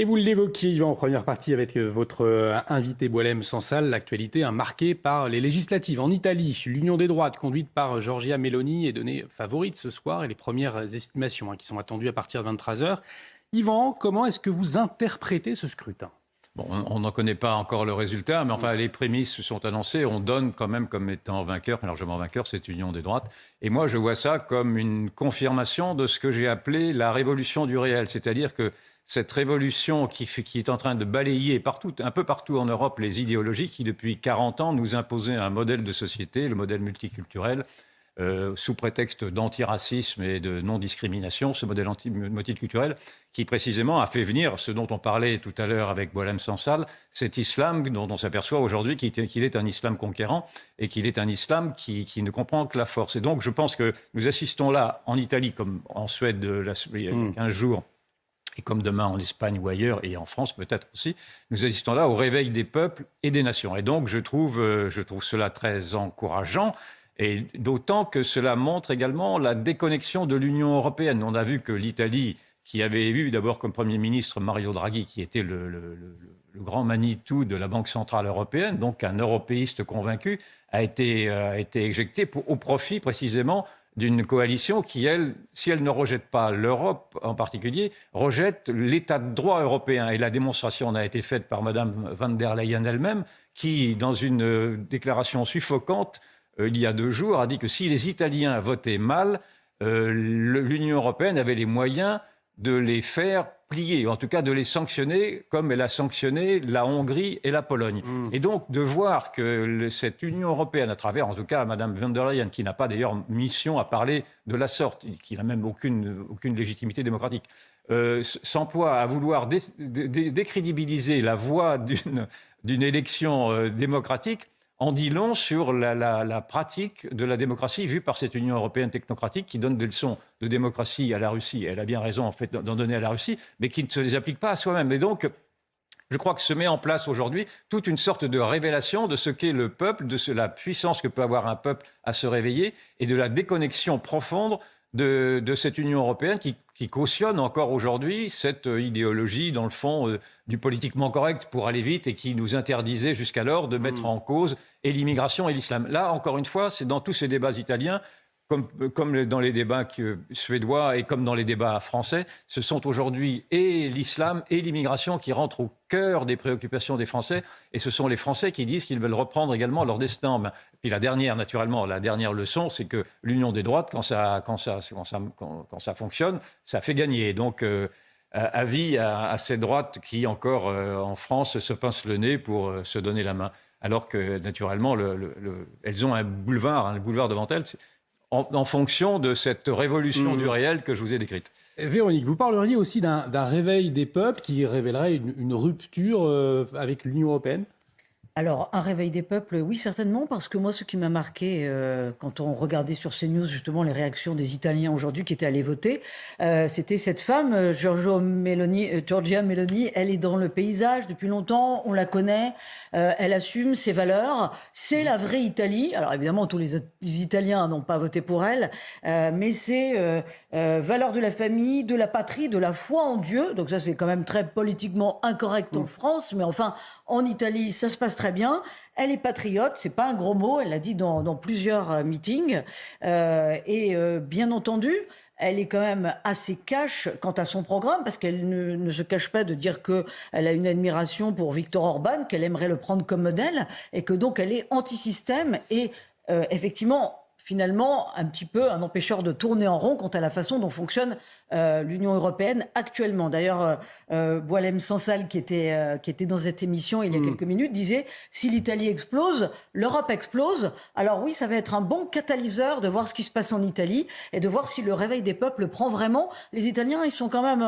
Et vous l'évoquiez, Yvan, en première partie avec votre invité Boualem Sansal, l'actualité marquée par les législatives. En Italie, l'union des droites, conduite par Giorgia Meloni, est donnée favorite ce soir et les premières estimations qui sont attendues à partir de 23h. Yvan, comment est-ce que vous interprétez ce scrutin ? Bon, on n'en connaît pas encore le résultat, mais enfin, les prémices sont annoncées. On donne quand même comme étant vainqueur, largement vainqueur, cette union des droites. Et moi, je vois ça comme une confirmation de ce que j'ai appelé la révolution du réel. C'est-à-dire que cette révolution qui est en train de balayer partout, un peu partout en Europe, les idéologies qui, depuis 40 ans, nous imposaient un modèle de société, le modèle multiculturel, sous prétexte d'antiracisme et de non-discrimination, ce modèle multiculturel qui précisément a fait venir ce dont on parlait tout à l'heure avec Boualem Sansal, cet islam dont on s'aperçoit aujourd'hui qu'il est un islam conquérant et qu'il est un islam qui ne comprend que la force. Et donc je pense que nous assistons là, en Italie comme en Suède il y a 15 jours, et comme demain en Espagne ou ailleurs, et en France peut-être aussi, nous assistons là au réveil des peuples et des nations. Et donc je trouve cela très encourageant. Et d'autant que cela montre également la déconnexion de l'Union européenne. On a vu que l'Italie, qui avait eu d'abord comme Premier ministre Mario Draghi, qui était le grand Manitou de la Banque centrale européenne, donc un européiste convaincu, a été éjecté au profit précisément d'une coalition qui, elle, si elle ne rejette pas l'Europe en particulier, rejette l'état de droit européen. Et la démonstration en a été faite par Mme van der Leyen elle-même, qui, dans une déclaration suffocante, il y a 2 jours, a dit que si les Italiens votaient mal, l'Union européenne avait les moyens de les faire plier, en tout cas de les sanctionner comme elle a sanctionné la Hongrie et la Pologne. Et donc de voir que cette Union européenne, à travers en tout cas Mme von der Leyen, qui n'a pas d'ailleurs mission à parler de la sorte, qui n'a même aucune légitimité démocratique, s'emploie à vouloir décrédibiliser la voie d'une élection démocratique, en dit long sur la pratique de la démocratie vue par cette Union européenne technocratique qui donne des leçons de démocratie à la Russie. Elle a bien raison en fait d'en donner à la Russie, mais qui ne se les applique pas à soi-même. Et donc, je crois que se met en place aujourd'hui toute une sorte de révélation de ce qu'est le peuple, de la puissance que peut avoir un peuple à se réveiller et de la déconnexion profonde de cette Union européenne qui cautionne encore aujourd'hui cette idéologie, dans le fond, du politiquement correct pour aller vite et qui nous interdisait jusqu'alors de mettre en cause et l'immigration et l'islam. Là, encore une fois, c'est dans tous ces débats italiens, comme dans les débats suédois et comme dans les débats français, ce sont aujourd'hui et l'islam et l'immigration qui rentrent au cœur des préoccupations des Français. Et ce sont les Français qui disent qu'ils veulent reprendre également leur destin. Puis la dernière leçon, c'est que l'union des droites, quand ça fonctionne, ça fait gagner. Donc, avis à ces droites qui, encore en France, se pincent le nez pour se donner la main. Alors que, naturellement, elles ont un boulevard devant elles. En fonction de cette révolution du réel que je vous ai décrite. Véronique, vous parleriez aussi d'un réveil des peuples qui révélerait une rupture avec l'Union européenne ? Alors, un réveil des peuples, oui, certainement, parce que moi, ce qui m'a marqué quand on regardait sur CNews, justement, les réactions des Italiens aujourd'hui qui étaient allés voter, c'était cette femme, Giorgia Meloni. Elle est dans le paysage depuis longtemps, on la connaît, elle assume ses valeurs. C'est la vraie Italie. Alors, évidemment, tous les Italiens n'ont pas voté pour elle, mais c'est valeurs de la famille, de la patrie, de la foi en Dieu. Donc ça, c'est quand même très politiquement incorrect en France, mais enfin, en Italie, ça se passe très bien. Elle est patriote, c'est pas un gros mot, elle l'a dit dans plusieurs meetings. Bien entendu, elle est quand même assez cash quant à son programme, parce qu'elle ne se cache pas de dire qu'elle a une admiration pour Viktor Orban, qu'elle aimerait le prendre comme modèle, et que donc elle est anti-système et effectivement, finalement, un petit peu un empêcheur de tourner en rond quant à la façon dont fonctionne l'Union européenne actuellement. D'ailleurs, Boualem Sansal, qui était dans cette émission il y a quelques minutes, disait « Si l'Italie explose, l'Europe explose ». Alors oui, ça va être un bon catalyseur de voir ce qui se passe en Italie et de voir si le réveil des peuples prend vraiment. Les Italiens, ils sont quand même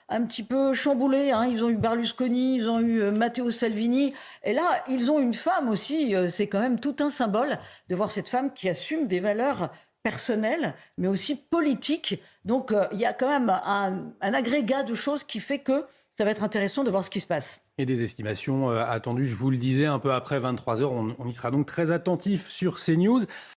un petit peu chamboulés. Hein. Ils ont eu Berlusconi, ils ont eu Matteo Salvini. Et là, ils ont une femme aussi. C'est quand même tout un symbole de voir cette femme qui assume des valeurs personnelles, mais aussi politiques. Donc, il y a quand même un agrégat de choses qui fait que ça va être intéressant de voir ce qui se passe. Et des estimations attendues, je vous le disais, un peu après 23h. On y sera donc très attentif sur CNews.